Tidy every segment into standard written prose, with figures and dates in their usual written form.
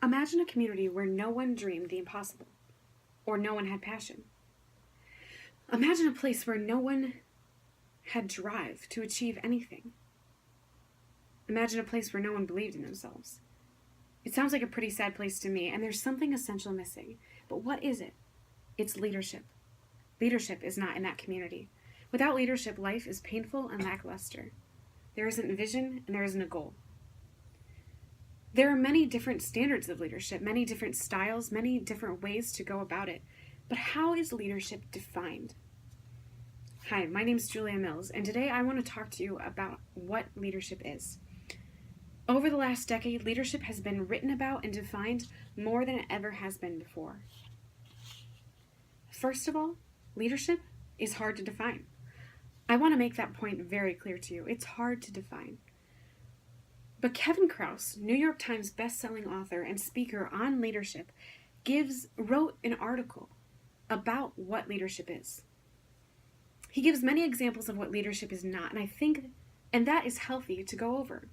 Imagine a community where no one dreamed the impossible, or no one had passion. Imagine a place where no one had drive to achieve anything. Imagine a place where no one believed in themselves. It sounds like a pretty sad place to me, and there's something essential missing. But what is it? It's leadership. Leadership is not in that community. Without leadership, life is painful and lackluster. There isn't vision, and there isn't a goal. There are many different standards of leadership, many different styles, many different ways to go about it. But how is leadership defined? Hi, my name is Julia Mills, and today I want to talk to you about what leadership is. Over the last decade, leadership has been written about and defined more than it ever has been before. First of all, leadership is hard to define. I want to make that point very clear to you. It's hard to define. But Kevin Krause, New York Times best-selling author and speaker on leadership, wrote an article about what leadership is. He gives many examples of what leadership is not, and that is healthy to go over.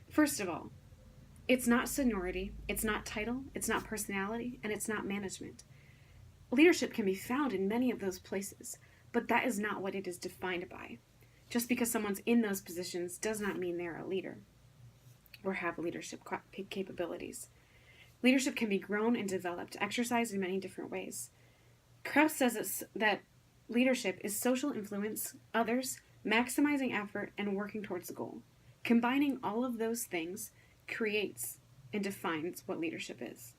First of all, it's not seniority, it's not title, it's not personality, and it's not management. Leadership can be found in many of those places, but that is not what it is defined by. Just because someone's in those positions does not mean they're a leader or have leadership capabilities. Leadership can be grown and developed, exercised in many different ways. Krause says that leadership is social influence, others, maximizing effort, and working towards the goal. Combining all of those things creates and defines what leadership is.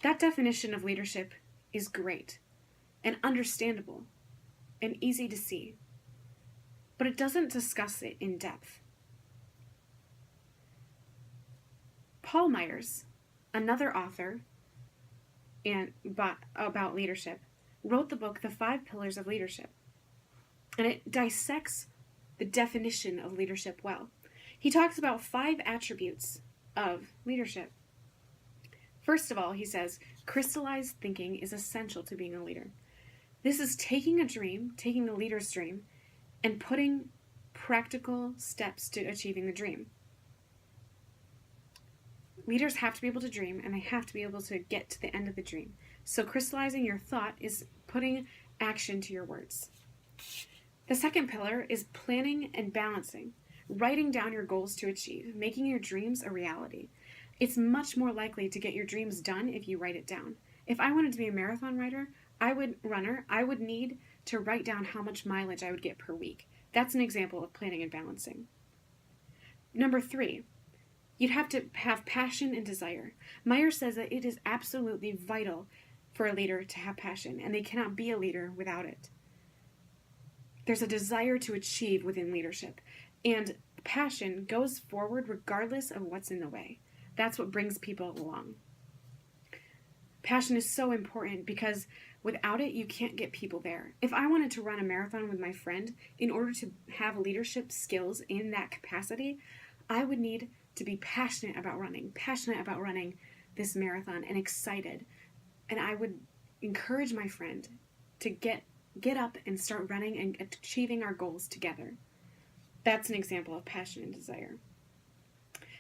That definition of leadership is great and understandable and easy to see, but it doesn't discuss it in depth. Paul Myers, another author about leadership, wrote the book The 5 Pillars of Leadership, and it dissects the definition of leadership well. He talks about 5 attributes of leadership. First of all, he says, crystallized thinking is essential to being a leader. This is taking a leader's dream, and putting practical steps to achieving the dream. Leaders have to be able to dream, and they have to be able to get to the end of the dream. So crystallizing your thought is putting action to your words. The second pillar is planning and balancing, writing down your goals to achieve, making your dreams a reality. It's much more likely to get your dreams done if you write it down. If I wanted to be a marathon runner, I would need to write down how much mileage I would get per week. That's an example of planning and balancing. Number 3, you'd have to have passion and desire. Myers says that it is absolutely vital for a leader to have passion, and they cannot be a leader without it. There's a desire to achieve within leadership, and passion goes forward regardless of what's in the way. That's what brings people along. Passion is so important because without it, you can't get people there. If I wanted to run a marathon with my friend, in order to have leadership skills in that capacity, I would need to be passionate about running this marathon and excited. And I would encourage my friend to get up and start running and achieving our goals together. That's an example of passion and desire.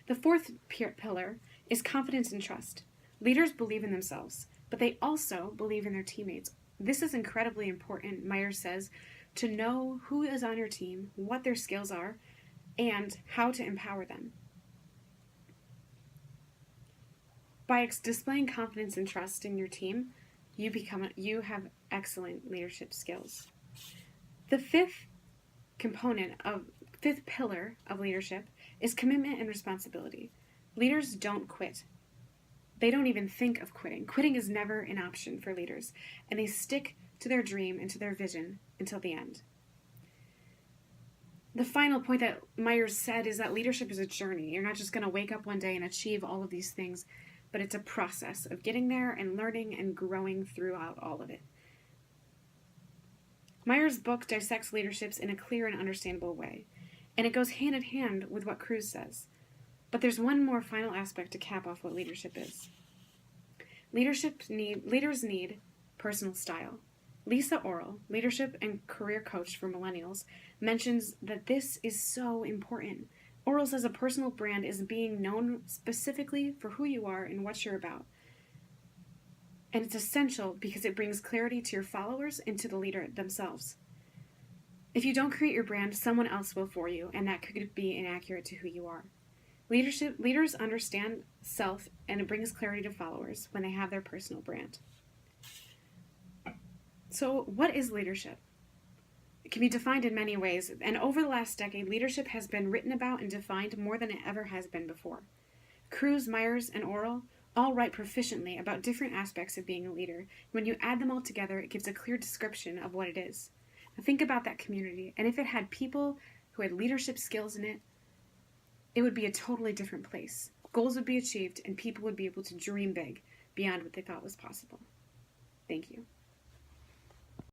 The 4th pillar is confidence and trust. Leaders believe in themselves, but they also believe in their teammates. This is incredibly important, Myers says, to know who is on your team, what their skills are, and how to empower them. By displaying confidence and trust in your team, you have excellent leadership skills. The 5th pillar of leadership is commitment and responsibility. Leaders don't quit. They don't even think of quitting. Quitting is never an option for leaders, and they stick to their dream and to their vision until the end. The final point that Myers said is that leadership is a journey. You're not just going to wake up one day and achieve all of these things, but it's a process of getting there and learning and growing throughout all of it. Myers' book dissects leaderships in a clear and understandable way, and it goes hand in hand with what Krause says. But there's one more final aspect to cap off what leadership is. Leaders need personal style. Lisa Orrell, leadership and career coach for millennials, mentions that this is so important. Oral's as a personal brand is being known specifically for who you are and what you're about. And it's essential because it brings clarity to your followers and to the leader themselves. If you don't create your brand, someone else will for you, and that could be inaccurate to who you are. Leaders understand self, and it brings clarity to followers when they have their personal brand. So, what is leadership? It can be defined in many ways, and over the last decade, leadership has been written about and defined more than it ever has been before. Kruse, Myers, and Oral all write proficiently about different aspects of being a leader. When you add them all together, it gives a clear description of what it is. Now think about that community, and if it had people who had leadership skills in it, it would be a totally different place. Goals would be achieved, and people would be able to dream big beyond what they thought was possible. Thank you.